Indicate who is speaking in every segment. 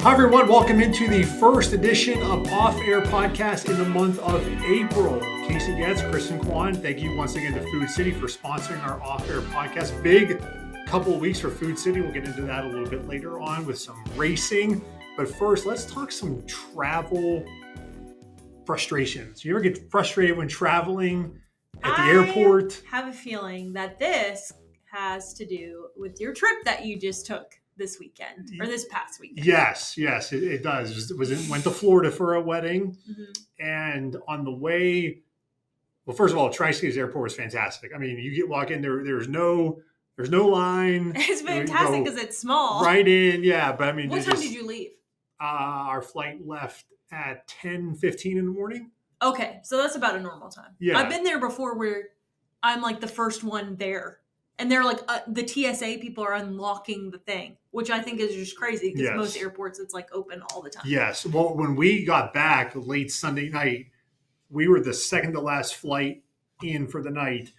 Speaker 1: Hi, everyone. Welcome into the first edition of Off Air Podcast in the month of April. Casey and Kristen, thank you once again to Food City for sponsoring our Off Air Podcast. Big couple of weeks for Food City. We'll get into that a little bit later on with some racing. But first, let's talk some travel frustrations. You ever get frustrated when traveling at the airport?
Speaker 2: I have a feeling that this has to do with your trip that you just took this weekend or this past weekend.
Speaker 1: Yes, it does. Went to Florida for a wedding, and on the way, well, first of all, Tri-Cities Airport was fantastic. I mean, you walk in there, there's no line.
Speaker 2: It's fantastic because it's small.
Speaker 1: Right in, yeah. But I mean,
Speaker 2: what time did you leave?
Speaker 1: Our flight left at 10:15 in the morning.
Speaker 2: Okay, so that's about a normal time.
Speaker 1: Yeah,
Speaker 2: I've been there before where I'm like the first one there. And they're like, the TSA people are unlocking the thing, which I think is just crazy because most airports, it's like open all the time. Yes.
Speaker 1: Well, when we got back late Sunday night, we were the second to last flight in for the night,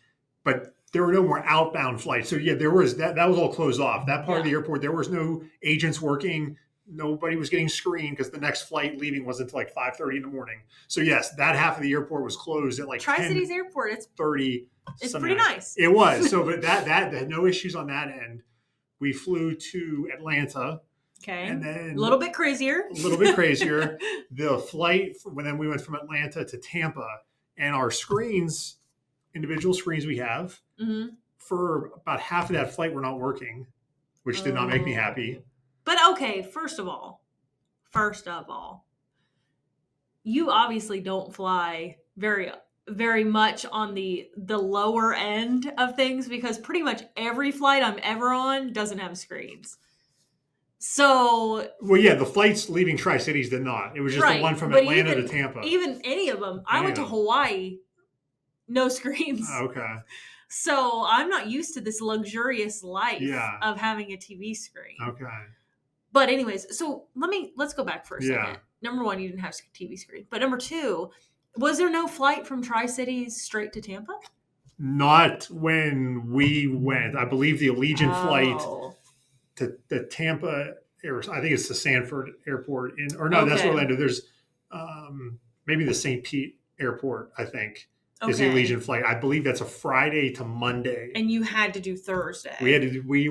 Speaker 1: but there were no more outbound flights. So yeah, there was that was all closed off. That part of the airport, there was no agents working. Nobody was getting screened because the next flight leaving wasn't until like 5:30 in the morning. So yes, that half of the airport was closed at like
Speaker 2: Tri-Cities Airport. It's
Speaker 1: 30.
Speaker 2: It's pretty nice.
Speaker 1: It was. So, but that had no issues on that end. We flew to Atlanta.
Speaker 2: Okay.
Speaker 1: And then
Speaker 2: a little bit crazier.
Speaker 1: The flight, then we went from Atlanta to Tampa, and our screens, individual screens we have, for about half of that flight were not working, which did not make me happy.
Speaker 2: But okay, first of all, you obviously don't fly very much on the lower end of things because pretty much every flight I'm ever on doesn't have screens. So,
Speaker 1: well, yeah, the flights leaving Tri-Cities did not. It was just the one from Atlanta to Tampa.
Speaker 2: Even any of them. I went to Hawaii, no screens.
Speaker 1: Okay.
Speaker 2: So I'm not used to this luxurious life of having a TV screen.
Speaker 1: Okay.
Speaker 2: But anyways, so let's go back for a second. Number one, you didn't have a TV screen. But number two, was there no flight from Tri-Cities straight to Tampa?
Speaker 1: Not when we went. I believe the Allegiant flight to the Tampa, I think it's the Sanford Airport. That's Orlando. There's maybe the St. Pete Airport, I think, is the Allegiant flight. I believe that's a Friday to Monday.
Speaker 2: And you had to do Thursday.
Speaker 1: We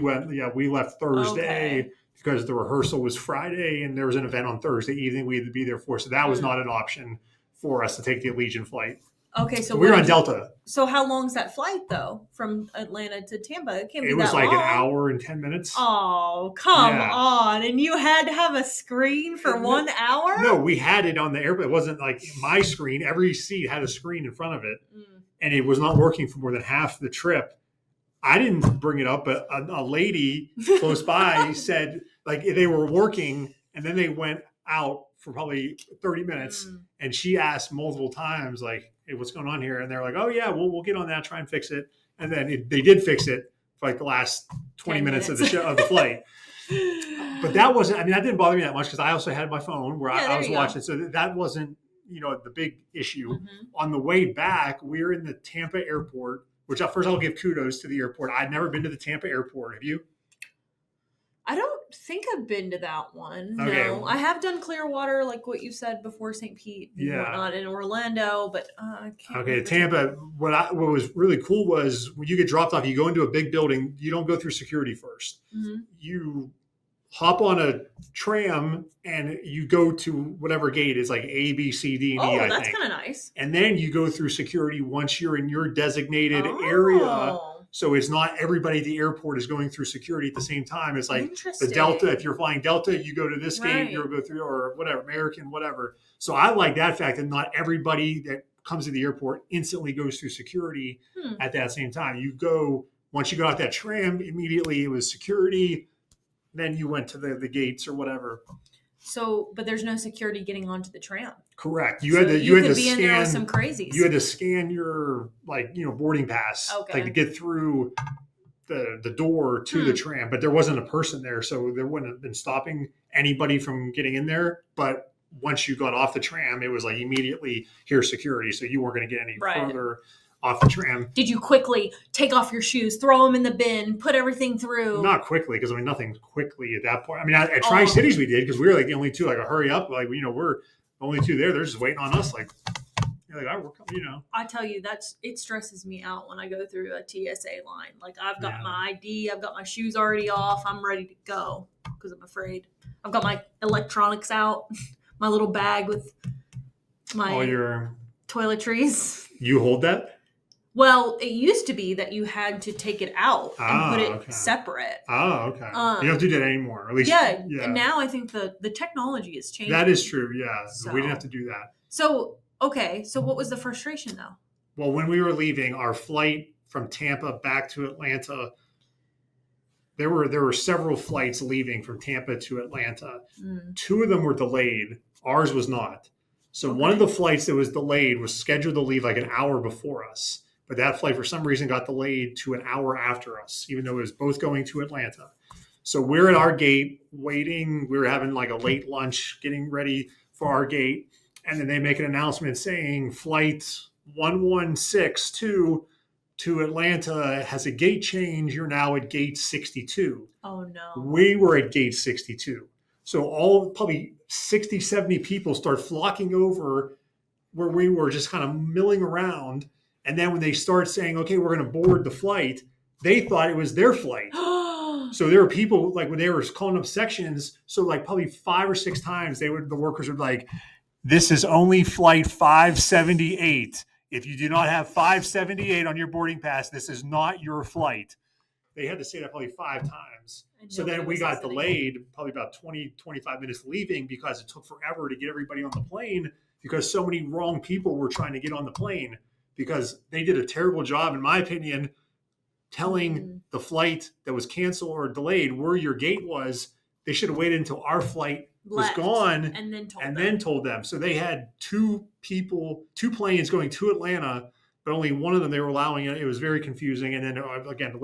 Speaker 1: left Thursday because the rehearsal was Friday and there was an event on Thursday evening we had to be there for. So that was not an option for us to take the Allegiant flight.
Speaker 2: Okay, so
Speaker 1: we were on Delta.
Speaker 2: So how long's that flight though, from Atlanta to Tampa? It can't be that long.
Speaker 1: It was like an hour and 10 minutes.
Speaker 2: Oh, come on! And you had to have a screen for 1 hour?
Speaker 1: No, we had it on the airplane. It wasn't like my screen. Every seat had a screen in front of it, and it was not working for more than half the trip. I didn't bring it up, but a lady close by said like they were working, and then they went out for probably 30 minutes, and she asked multiple times like, hey, what's going on here? And they're like, oh yeah, we'll get on that, try and fix it. And then they did fix it for like the last 20 minutes of the show, of the flight. But that didn't bother me that much because I also had my phone where I was watching. So that wasn't, the big issue. On the way back, we were in the Tampa airport, which first I'll give kudos to the airport. I'd never been to the Tampa airport. Have you?
Speaker 2: I don't think I've been to that one.
Speaker 1: Okay.
Speaker 2: No, I have done Clearwater, like what you said before, St. Pete and whatnot, in Orlando, but I can't. Okay,
Speaker 1: Tampa. What was really cool was when you get dropped off, you go into a big building. You don't go through security first. You hop on a tram and you go to whatever gate is like A, B, C, D, and E.
Speaker 2: Oh, that's kind of nice.
Speaker 1: And then you go through security once you're in your designated area. So it's not everybody at the airport is going through security at the same time. It's like the Delta. If you're flying Delta, you go to this gate, you'll go through, or whatever, American, whatever. So I like that fact that not everybody that comes to the airport instantly goes through security at that same time. Once you got off that tram, immediately it was security. Then you went to the gates or whatever.
Speaker 2: So, but there's no security getting onto the tram.
Speaker 1: Correct. You had to
Speaker 2: scan. In there with some crazies.
Speaker 1: You had to scan your boarding pass, to get through the door to the tram. But there wasn't a person there, so there wouldn't have been stopping anybody from getting in there. But once you got off the tram, it was like immediately here's security, so you weren't going to get any further off the tram.
Speaker 2: Did you quickly take off your shoes, throw them in the bin, put everything through?
Speaker 1: Not quickly, because nothing quickly at that point. I mean, at Tri-Cities we did, because we were like the only two. Like, hurry up! Like, we're the only two there. They're just waiting on us. Like, you're like, we're coming.
Speaker 2: I tell you, it stresses me out when I go through a TSA line. Like, I've got my ID, I've got my shoes already off, I'm ready to go because I'm afraid. I've got my electronics out, my little bag with my
Speaker 1: all your
Speaker 2: toiletries.
Speaker 1: You hold that?
Speaker 2: Well, it used to be that you had to take it out and put it separate.
Speaker 1: Oh, okay. You don't do that anymore. At least,
Speaker 2: yeah. And now I think the technology is changing.
Speaker 1: That is true. Yeah, so we didn't have to do that.
Speaker 2: So okay, so what was the frustration though?
Speaker 1: Well, when we were leaving our flight from Tampa back to Atlanta, there were several flights leaving from Tampa to Atlanta. 2 of them were delayed. Ours was not. So one of the flights that was delayed was scheduled to leave like an hour before us. But that flight, for some reason, got delayed to an hour after us, even though it was both going to Atlanta. So we're at our gate waiting. We were having like a late lunch, getting ready for our gate. And then they make an announcement saying flight 1162 to Atlanta has a gate change. You're now at gate 62.
Speaker 2: Oh, no.
Speaker 1: We were at gate 62. So probably 60, 70 people start flocking over where we were just kind of milling around. And then when they start saying, okay, we're going to board the flight, they thought it was their flight. So there were people, like when they were calling up sections, so like probably 5 or 6 times the workers would be like, this is only flight 578. If you do not have 578 on your boarding pass, this is not your flight. They had to say that probably 5 times. So then we got delayed probably about 20, 25 minutes leaving because it took forever to get everybody on the plane because so many wrong people were trying to get on the plane because they did a terrible job, in my opinion, telling the flight that was canceled or delayed where your gate was. They should have waited until our flight was gone and then told them. So they had 2 planes going to Atlanta, but only one of them they were allowing it. It was very confusing. And then again,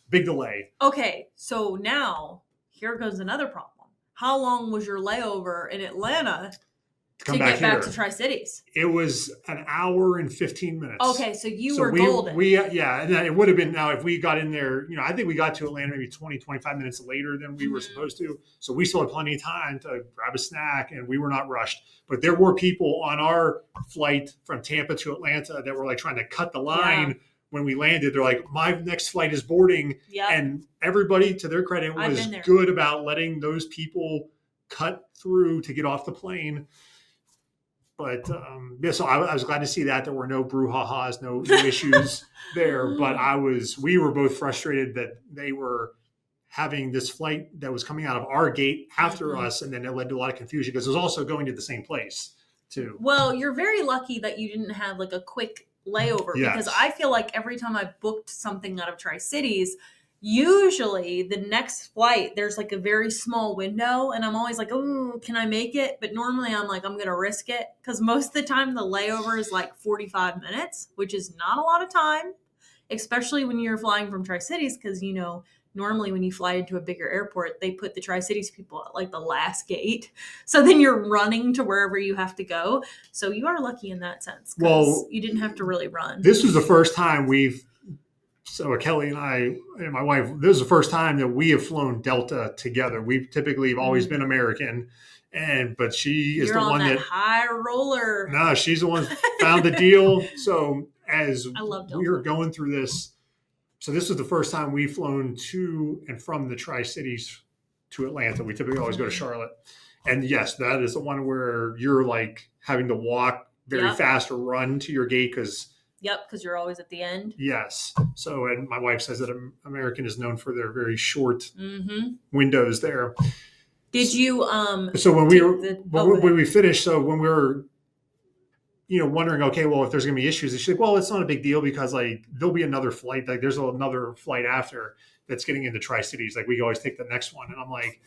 Speaker 1: big delay.
Speaker 2: Okay, so now here goes another problem. How long was your layover in Atlanta to get back to Tri-Cities?
Speaker 1: It was an hour and 15 minutes.
Speaker 2: Okay, so you were golden.
Speaker 1: And it would have been now if we got in there, I think we got to Atlanta maybe 20, 25 minutes later than we were supposed to. So we still had plenty of time to grab a snack and we were not rushed. But there were people on our flight from Tampa to Atlanta that were like trying to cut the line. Yeah. When we landed, they're like, my next flight is boarding. Yep. And everybody, to their credit, was good about letting those people cut through to get off the plane. But so I was glad to see that there were no brouhahas, no issues there. But we were both frustrated that they were having this flight that was coming out of our gate after us. And then it led to a lot of confusion because it was also going to the same place too.
Speaker 2: Well, you're very lucky that you didn't have like a quick layover because I feel like every time I booked something out of Tri-Cities, usually the next flight, there's like a very small window and I'm always like, oh, can I make it? But normally I'm like, I'm going to risk it because most of the time the layover is like 45 minutes, which is not a lot of time, especially when you're flying from Tri-Cities because, normally when you fly into a bigger airport, they put the Tri-Cities people at like the last gate. So then you're running to wherever you have to go. So you are lucky in that sense because you didn't have to really run.
Speaker 1: This was the first time Kelly and I and my wife, this is the first time that we have flown Delta together. We typically have always been American. But she is the one that
Speaker 2: high roller.
Speaker 1: No, she's the one that found the deal. So as we were going through this, so this was the first time we've flown to and from the Tri-Cities to Atlanta. We typically always go to Charlotte. And yes, that is the one where you're like having to walk very fast or run to your gate because
Speaker 2: you're always at the end.
Speaker 1: Yes. So, and my wife says that American is known for their very short windows there.
Speaker 2: Did you
Speaker 1: So when we finished, so when we were wondering, okay, well, if there's going to be issues, she's like, well, it's not a big deal because like there'll be another flight. Like there's another flight after that's getting into Tri-Cities. Like we always take the next one. And I'm like,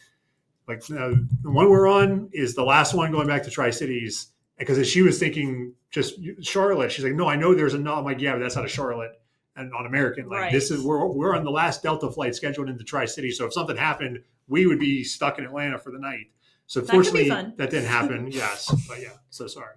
Speaker 1: no, the one we're on is the last one going back to Tri-Cities because she was thinking just Charlotte. She's like, no, I know there's another. I'm like, yeah, but that's out of Charlotte and on American. Like this is, we're on the last Delta flight scheduled into Tri-Cities. So if something happened, we would be stuck in Atlanta for the night. So fortunately that didn't happen. Yes. But yeah, so sorry.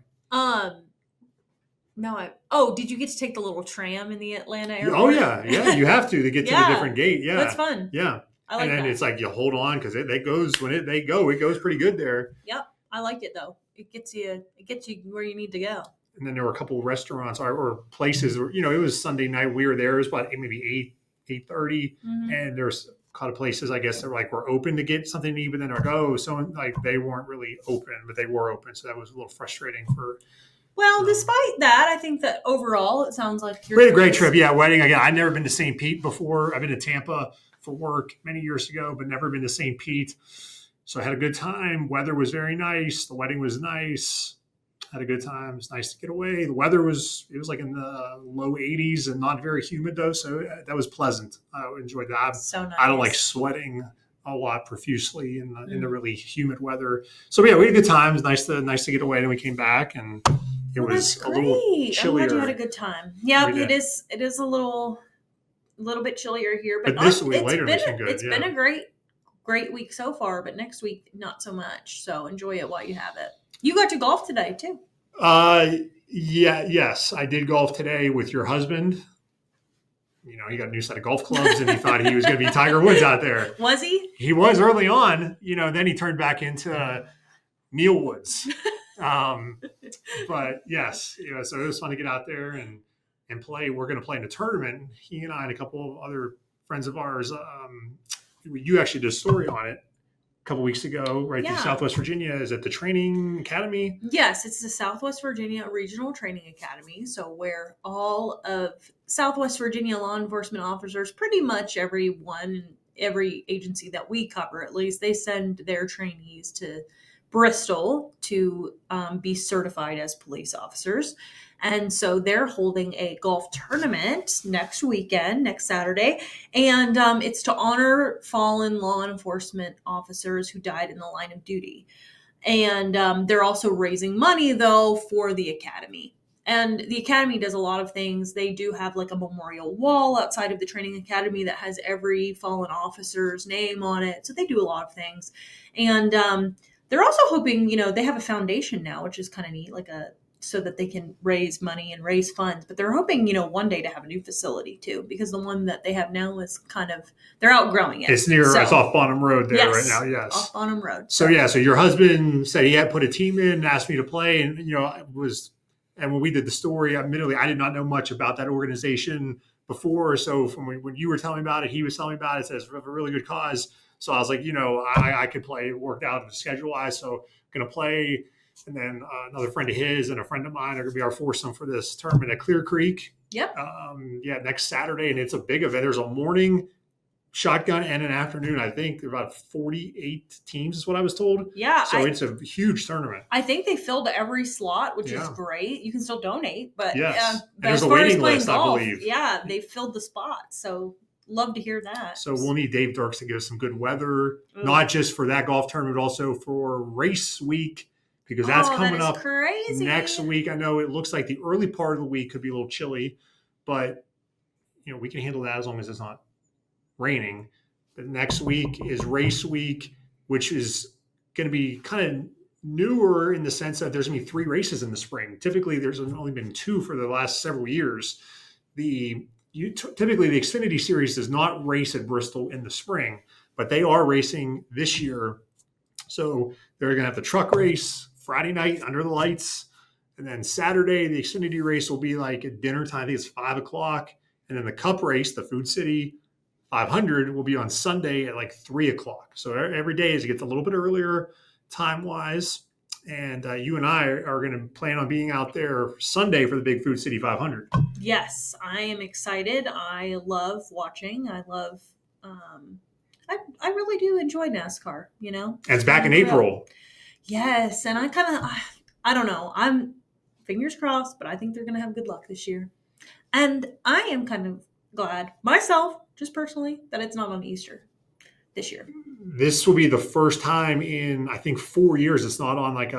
Speaker 2: No, did you get to take the little tram in the Atlanta airport?
Speaker 1: Oh yeah, you have to get to the different gate. Yeah,
Speaker 2: that's fun.
Speaker 1: Yeah,
Speaker 2: I like
Speaker 1: and then
Speaker 2: that.
Speaker 1: it's like you hold on because it goes it goes pretty good there.
Speaker 2: Yep, I liked it though. It gets you where you need to go.
Speaker 1: And then there were a couple of restaurants or places where, it was Sunday night. We were there. It was about maybe 8:30, and there's a lot of places I guess that were open to get something to eat, but then they weren't really open, but they were open, so that was a little frustrating for.
Speaker 2: Well, despite that, I think that overall it sounds like
Speaker 1: we had a great trip. Yeah, wedding again. I'd never been to St. Pete before. I've been to Tampa for work many years ago, but never been to St. Pete. So I had a good time. Weather was very nice. The wedding was nice. Had a good time. It was nice to get away. The weather was like in the low 80s and not very humid though, so that was pleasant. I enjoyed that.
Speaker 2: So nice.
Speaker 1: I don't like sweating a lot profusely in the really humid weather. So yeah, we had a good time. It was nice to get away, and we came back and it was a little chillier.
Speaker 2: I'm glad you had a good time. Yeah, it is a little bit chillier here, but
Speaker 1: this week later has been good.
Speaker 2: It's been a great week so far, but next week not so much. So enjoy it while you have it. You got to golf today too.
Speaker 1: Yes, I did golf today with your husband. He got a new set of golf clubs, and he thought he was going to be Tiger Woods out there.
Speaker 2: Was he?
Speaker 1: He was early on. Then he turned back into Neil Woods. But yes, so it was fun to get out there and play. We're going to play in a tournament. He and I and a couple of other friends of ours. You actually did a story on it a couple weeks ago, right? Yeah. Through Southwest Virginia. Is it the training academy?
Speaker 2: Yes, it's the Southwest Virginia Regional Training Academy. So where all of Southwest Virginia law enforcement officers, pretty much every agency that we cover, at least, they send their trainees to Bristol to be certified as police officers. And so they're holding a golf tournament next Saturday. And it's to honor fallen law enforcement officers who died in the line of duty. And they're also raising money, though, for the academy. And the academy does a lot of things. They do have like a memorial wall outside of the training academy that has every fallen officer's name on it. So they do a lot of things. And they're also hoping, they have a foundation now, which is kind of neat, so that they can raise money and raise funds. But they're hoping, one day to have a new facility too, because the one that they have now is they're outgrowing it.
Speaker 1: It's it's off Bonham Road there right now. Yes.
Speaker 2: Off Bonham Road.
Speaker 1: So your husband said he had put a team in and asked me to play. And, and when we did the story, admittedly, I did not know much about that organization before. So from when you were telling me about it, he was telling me about it. It's a really good cause. So I was like, I could play. It worked out schedule-wise. So going to play. And then another friend of his and a friend of mine are going to be our foursome for this tournament at Clear Creek.
Speaker 2: Yep.
Speaker 1: Next Saturday. And it's a big event. There's a morning shotgun and an afternoon. I think about 48 teams is what I was told.
Speaker 2: Yeah.
Speaker 1: So it's a huge tournament.
Speaker 2: I think they filled every slot, which is great. You can still donate. But
Speaker 1: yes.
Speaker 2: But
Speaker 1: there's a waiting list, golf, I believe.
Speaker 2: Yeah, they filled the spots. So love to hear that.
Speaker 1: So we'll need Dave Dirks to give us some good weather, not just for that golf tournament, but also for race week. Because that's coming up
Speaker 2: crazy.
Speaker 1: Next week. I know it looks like the early part of the week could be a little chilly, but we can handle that as long as it's not raining. But next week is race week, which is going to be kind of newer in the sense that there's going to be 3 races in the spring. Typically, there's only been 2 for the last several years. Typically, the Xfinity Series does not race at Bristol in the spring, but they are racing this year. So they're going to have the truck race Friday night under the lights. And then Saturday, the Xfinity race will be like at dinner time. I think it's 5:00. And then the Cup race, the Food City 500, will be on Sunday at like 3:00. So every day it gets a little bit earlier time-wise. And you and I are going to plan on being out there Sunday for the big Food City 500.
Speaker 2: Yes, I am excited. I love watching. I love I really do enjoy NASCAR,
Speaker 1: And it's back in April.
Speaker 2: Yes, and I don't know. I'm fingers crossed, but I think they're going to have good luck this year. And I am kind of glad myself, just personally, that it's not on Easter this year.
Speaker 1: This will be the first time in, I think, 4 years it's not on like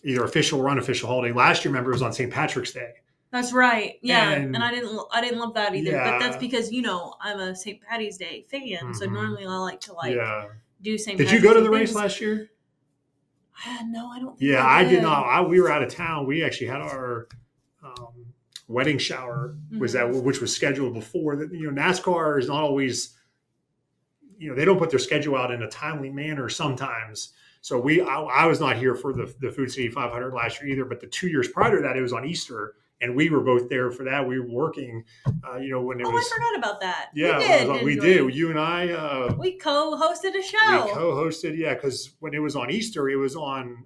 Speaker 1: either official or unofficial holiday. Last year, remember, it was on St. Patrick's Day.
Speaker 2: That's right. Yeah. And I didn't love that either. Yeah. But that's because, I'm a St. Patty's Day fan. Mm-hmm. So normally I like to do St. Patrick's Day.
Speaker 1: Did you go to the race last year?
Speaker 2: No, I don't think
Speaker 1: I did not. We were out of town. We actually had our wedding shower was that, which was scheduled before that. NASCAR is not always, they don't put their schedule out in a timely manner sometimes. So I was not here for the Food City 500 last year either, but the 2 years prior to that, it was on Easter. And we were both there for that. We were working, when it was.
Speaker 2: Oh, I forgot about that.
Speaker 1: Yeah, we did. You and I.
Speaker 2: We co-hosted a show.
Speaker 1: We co-hosted, yeah, because when it was on Easter, it was on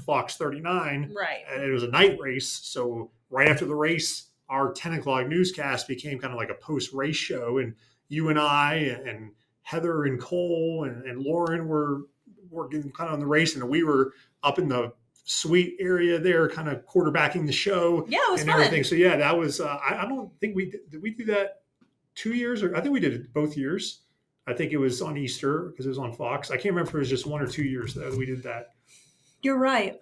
Speaker 1: Fox 39.
Speaker 2: Right.
Speaker 1: And it was a night race. So right after the race, our 10 o'clock newscast became kind of like a post-race show. And you and I and Heather and Cole and Lauren were working kind of on the race. And we were up in the suite area there, kind of quarterbacking the show.
Speaker 2: Yeah, it was
Speaker 1: and
Speaker 2: fun.
Speaker 1: Everything. So yeah, that was. I don't think did we do that 2 years, or I think we did it both years. I think it was on Easter because it was on Fox. I can't remember if it was just 1 or 2 years that we did that.
Speaker 2: You're right.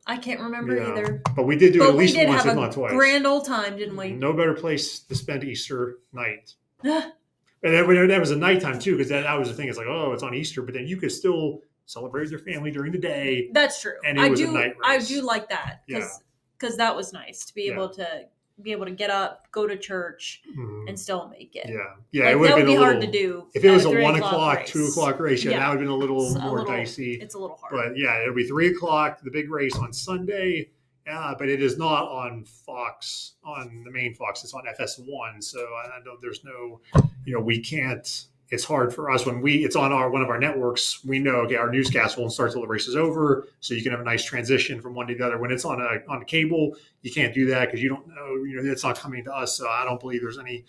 Speaker 2: I can't remember either.
Speaker 1: But we did do it at least once, if not twice.
Speaker 2: Grand old time, didn't we?
Speaker 1: No better place to spend Easter night. And that was a nighttime too, because that was the thing. It's like, oh, it's on Easter, but then you could still celebrate with your family during the day.
Speaker 2: That's true.
Speaker 1: And it was a night race.
Speaker 2: I do like that because that was nice to be able to get up, go to church, and still make it.
Speaker 1: Yeah.
Speaker 2: It would be hard to do
Speaker 1: if it was a
Speaker 2: 1
Speaker 1: o'clock,
Speaker 2: race.
Speaker 1: 2 o'clock race. That would have been a little more dicey.
Speaker 2: It's a little hard.
Speaker 1: But yeah, it'll be 3 o'clock, the big race on Sunday. But it is not on Fox, on the main Fox. It's on FS1. So I know there's no, we can't. It's hard for us when it's on one of our networks. We know, okay, our newscast won't start till the race is over, so you can have a nice transition from one to the other. When it's on a cable, you can't do that because you don't know, it's not coming to us. So I don't believe there's any,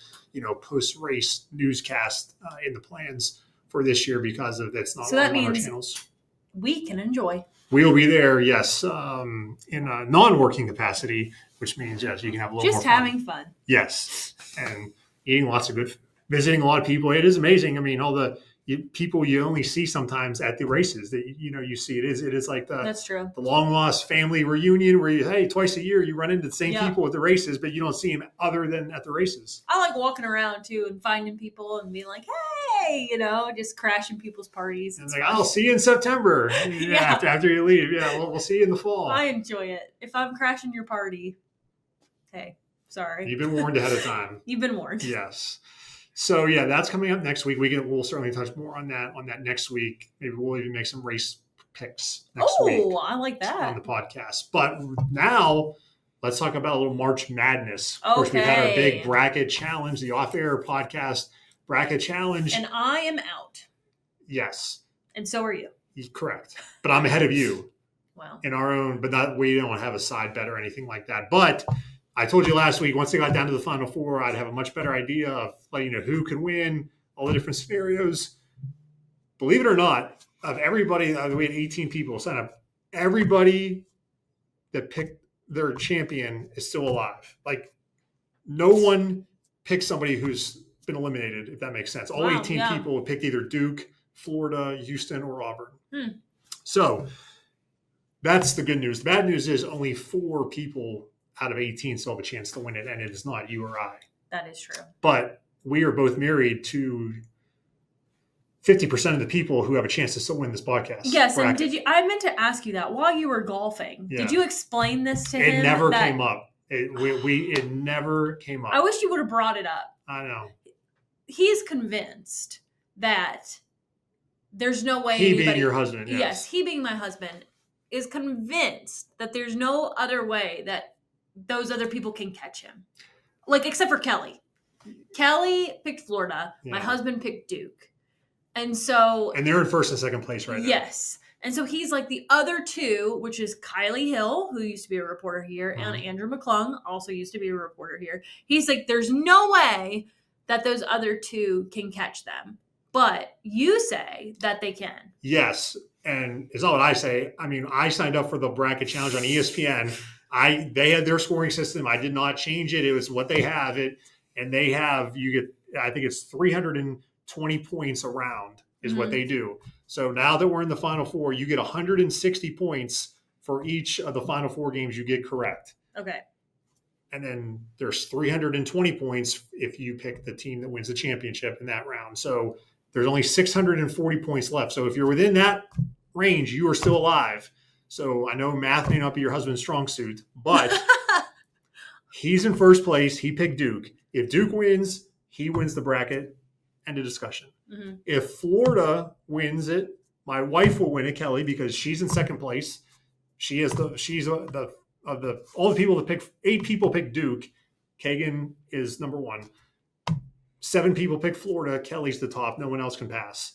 Speaker 1: post-race newscast in the plans for this year because of it's not on our channels.
Speaker 2: We can enjoy.
Speaker 1: We will be there, yes, in a non-working capacity, which means yes, you can have a little
Speaker 2: just
Speaker 1: more fun.
Speaker 2: Having fun.
Speaker 1: Yes, and eating lots of good food. Visiting a lot of people. It is amazing. I mean, all the people you only see sometimes at the races that, you see. It is like
Speaker 2: that's true.
Speaker 1: The long lost family reunion where twice a year you run into the same people at the races, but you don't see them other than at the races.
Speaker 2: I like walking around too and finding people and being like, hey, just crashing people's parties.
Speaker 1: And I'll see you in September. After you leave. Yeah, we'll see you in the fall.
Speaker 2: I enjoy it. If I'm crashing your party, hey, sorry.
Speaker 1: You've been warned ahead of time.
Speaker 2: You've been warned.
Speaker 1: Yes. So yeah, that's coming up next week. We'll certainly touch more on that next week. Maybe we'll even make some race picks next week.
Speaker 2: Oh, I like that
Speaker 1: on the podcast. But now let's talk about a little March Madness. Of course, we've had our big bracket challenge, the off-air podcast bracket challenge,
Speaker 2: and I am out.
Speaker 1: Yes,
Speaker 2: and so are you.
Speaker 1: Correct, but I'm ahead of you.
Speaker 2: Wow.
Speaker 1: In our own, but we don't have a side bet or anything like that. But I told you last week, once they got down to the Final Four, I'd have a much better idea of letting you know who could win, all the different scenarios. Believe it or not, of everybody, we had 18 people sign up. Everybody that picked their champion is still alive. Like, no one picked somebody who's been eliminated, if that makes sense. All 18 people picked either Duke, Florida, Houston, or Auburn. So that's the good news. The bad news is only 4 people out of 18 still have a chance to win it, and it is not you or I.
Speaker 2: That is true.
Speaker 1: But we are both married to 50% of the people who have a chance to still win this podcast.
Speaker 2: Yes, bracket. And I meant to ask you that while you were golfing. Yeah. Did you explain this to him?
Speaker 1: It never came up. It never came up.
Speaker 2: I wish you would have brought it up.
Speaker 1: I know.
Speaker 2: He's convinced that there's no way
Speaker 1: he being your husband.
Speaker 2: Yes, he being my husband is convinced that there's no other way that those other people can catch him. Like, except for Kelly. Kelly picked Florida. Yeah. My husband picked Duke. And they're in first and second place right now. Yes. And so he's like the other 2, which is Kylie Hill, who used to be a reporter here, and Andrew McClung, also used to be a reporter here. He's like, there's no way that those other 2 can catch them. But you say that they can. Yes. And it's not what I say. I mean, I signed up for the bracket challenge on ESPN. They had their scoring system. I did not change it. It was what they have it. And they have, I think it's 320 points around is what they do. So now that we're in the Final Four, you get 160 points for each of the Final Four games you get correct. Okay. And then there's 320 points if you pick the team that wins the championship in that round. So there's only 640 points left. So if you're within that range, you are still alive. So I know math may not be your husband's strong suit, but
Speaker 1: He's in first place. He picked Duke. If Duke wins, he wins the bracket. End of discussion.
Speaker 2: Mm-hmm.
Speaker 1: If Florida wins it, my wife will win it, Kelly, because she's in second place. All the people that pick 8 people pick Duke. Kagan is number 1. 7 people pick Florida. Kelly's the top. No one else can pass.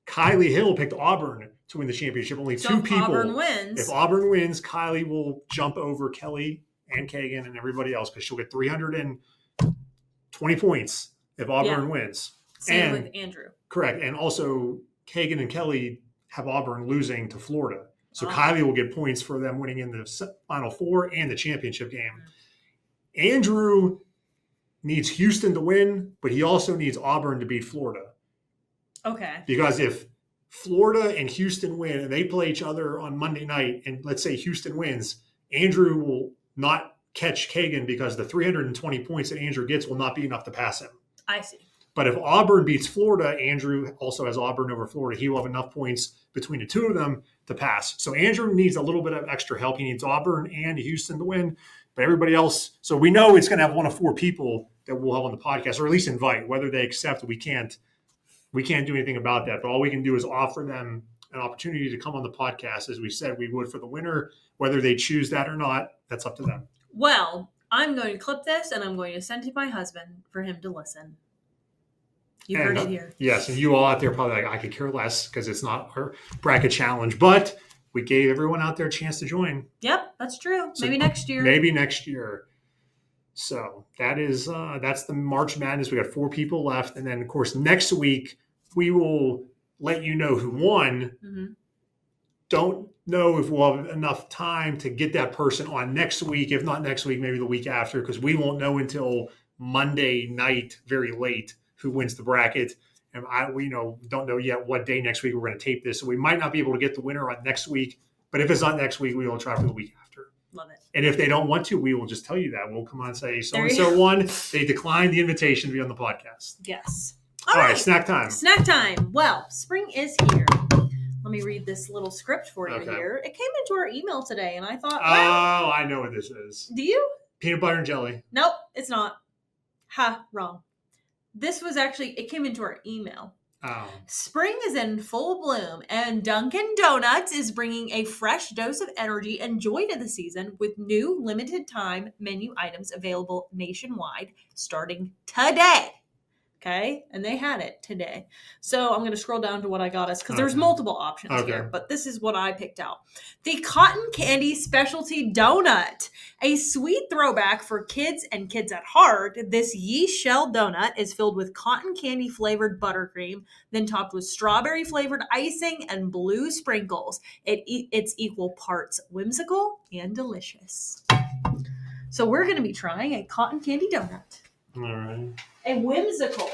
Speaker 1: Kylie Hill picked Auburn to win the championship. Only 2 people.
Speaker 2: Auburn wins.
Speaker 1: If Auburn wins, Kylie will jump over Kelly and Kagan and everybody else because she'll get 320 points if Auburn wins.
Speaker 2: Same with Andrew.
Speaker 1: Correct. And also, Kagan and Kelly have Auburn losing to Florida. So Kylie will get points for them winning in the Final Four and the championship game. Mm-hmm. Andrew needs Houston to win, but he also needs Auburn to beat Florida.
Speaker 2: Okay.
Speaker 1: Because if Florida and Houston win and they play each other on Monday night, and let's say Houston wins, Andrew will not catch Kagan because the 320 points that Andrew gets will not be enough to pass him.
Speaker 2: I see.
Speaker 1: But if Auburn beats Florida, Andrew also has Auburn over Florida. He will have enough points between the 2 of them to pass. So Andrew needs a little bit of extra help. He needs Auburn and Houston to win. But everybody else, so we know it's going to have 1 of 4 people that we'll have on the podcast, or at least invite. Whether they accept, we can't do anything about that. But all we can do is offer them an opportunity to come on the podcast, as we said we would for the winner. Whether they choose that or not, that's up to them.
Speaker 2: Well, I'm going to clip this, and I'm going to send it to my husband for him to listen. You heard it here.
Speaker 1: Yes, and you all out there probably like, I could care less because it's not our bracket challenge. But we gave everyone out there a chance to join.
Speaker 2: Yep, that's true.
Speaker 1: So
Speaker 2: maybe next year.
Speaker 1: Maybe next year. So that's the March Madness. We got 4 people left. And then, of course, next week, we will let you know who won.
Speaker 2: Mm-hmm.
Speaker 1: Don't know if we'll have enough time to get that person on next week. If not next week, maybe the week after, because we won't know until Monday night, very late, who wins the bracket. And we don't know yet what day next week we're going to tape this. So we might not be able to get the winner on next week. But if it's not next week, we will try for the week after.
Speaker 2: Love it.
Speaker 1: And if they don't want to, we will just tell you that. We'll come on and say, so-and-so won. They declined the invitation to be on the podcast.
Speaker 2: Yes.
Speaker 1: All right, snack time.
Speaker 2: Snack time. Well, spring is here. Let me read this little script for you here. It came into our email today, and I thought,
Speaker 1: oh, I know what this is.
Speaker 2: Do you?
Speaker 1: Peanut butter and jelly.
Speaker 2: Nope, it's not. Ha, wrong. This was actually, it came into our email.
Speaker 1: Oh.
Speaker 2: Spring is in full bloom, and Dunkin' Donuts is bringing a fresh dose of energy and joy to the season with new limited time menu items available nationwide starting today. Okay, and they had it today. So I'm going to scroll down to what I got us because there's multiple options here, but this is what I picked out. The Cotton Candy Specialty Donut, a sweet throwback for kids and kids at heart. This yeast shell donut is filled with cotton candy flavored buttercream, then topped with strawberry flavored icing and blue sprinkles. It's equal parts whimsical and delicious. So we're going to be trying a cotton candy donut.
Speaker 1: All right.
Speaker 2: A whimsical.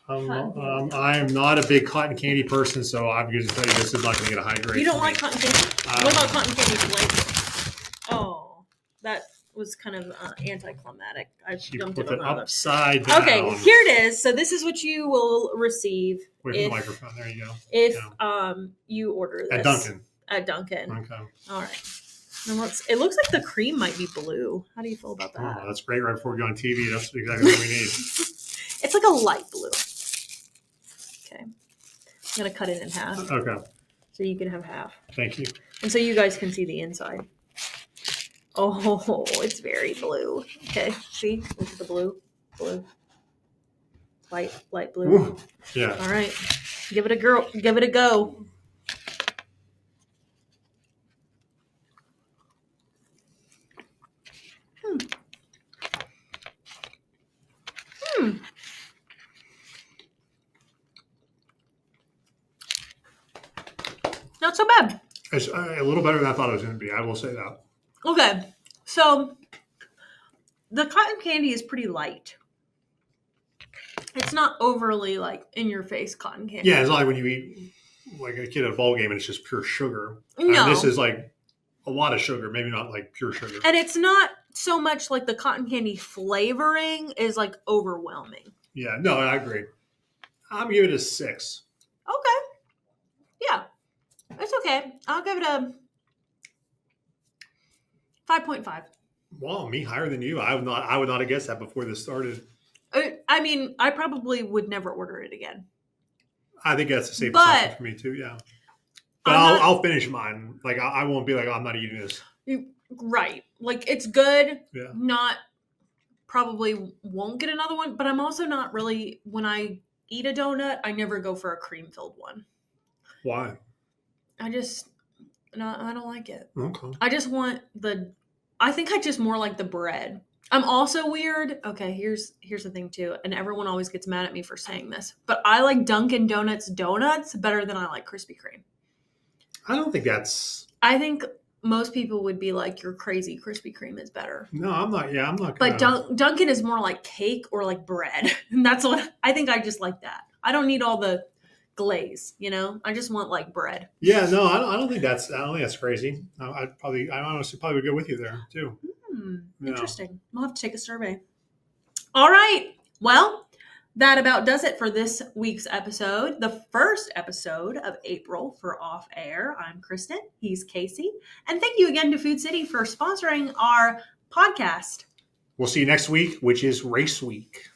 Speaker 1: I am not a big cotton candy person, so I'm going to tell you this is not going to get a high grade.
Speaker 2: You don't like cotton candy? What about cotton candy flavor? Oh, that was kind of anticlimactic. I jumped it
Speaker 1: upside down.
Speaker 2: Okay, here it is. So this is what you will receive.
Speaker 1: Wait for the microphone. There you go.
Speaker 2: If you order this.
Speaker 1: At Dunkin'.
Speaker 2: Okay. All right. It looks like the cream might be blue. How do you feel about that?
Speaker 1: Oh, that's great. Right before we go on TV, that's exactly what we need.
Speaker 2: It's like a light blue. Okay. I'm going to cut it in half.
Speaker 1: Okay.
Speaker 2: So you can have half.
Speaker 1: Thank you.
Speaker 2: And so you guys can see the inside. Oh, it's very blue. Okay. See? Look at the blue. Blue. Light blue.
Speaker 1: Ooh, yeah.
Speaker 2: All right. Give it a go. Not so bad.
Speaker 1: It's a little better than I thought it was going to be. I will say that.
Speaker 2: Okay. So the cotton candy is pretty light. It's not overly like in your face cotton candy.
Speaker 1: Yeah, it's not like when you eat like a kid at a ball game and it's just pure sugar.
Speaker 2: No.
Speaker 1: This is like a lot of sugar, maybe not like pure sugar.
Speaker 2: And it's not so much like the cotton candy flavoring is like overwhelming.
Speaker 1: Yeah, no, I agree. I'm gonna give it a 6.
Speaker 2: Okay. Yeah. It's okay. I'll give it a 5.5.
Speaker 1: Well, me higher than you. I would not have guessed that before this started.
Speaker 2: I mean, I probably would never order it again.
Speaker 1: I think that's a safe
Speaker 2: But
Speaker 1: assumption for me too. Yeah, but
Speaker 2: I'm not-
Speaker 1: I'll finish mine. Like I won't be like, oh, I'm not eating this.
Speaker 2: right. Like it's good.
Speaker 1: Yeah.
Speaker 2: Not probably won't get another one, but I'm also not really, when I eat a donut, I never go for a cream filled one.
Speaker 1: Why?
Speaker 2: I don't like it.
Speaker 1: Okay.
Speaker 2: I just want I think I just more like the bread. I'm also weird. Okay, here's the thing too, and everyone always gets mad at me for saying this, but I like Dunkin' Donuts donuts better than I like Krispy Kreme.
Speaker 1: I don't think that's.
Speaker 2: I think most people would be like, "You're crazy. Krispy Kreme is better."
Speaker 1: No, I'm not. Yeah, I'm not.
Speaker 2: But Dunkin' is more like cake or like bread, and that's what I think. I just like that. I don't need all the glaze, I just want like bread.
Speaker 1: Yeah, no, I don't think that's crazy. I honestly probably would go with you there too.
Speaker 2: Interesting. We'll have to take a survey. All right. Well, that about does it for this week's episode, the first episode of April for Off Air. I'm Kristen. He's Casey. And thank you again to Food City for sponsoring our podcast.
Speaker 1: We'll see you next week, which is Race Week.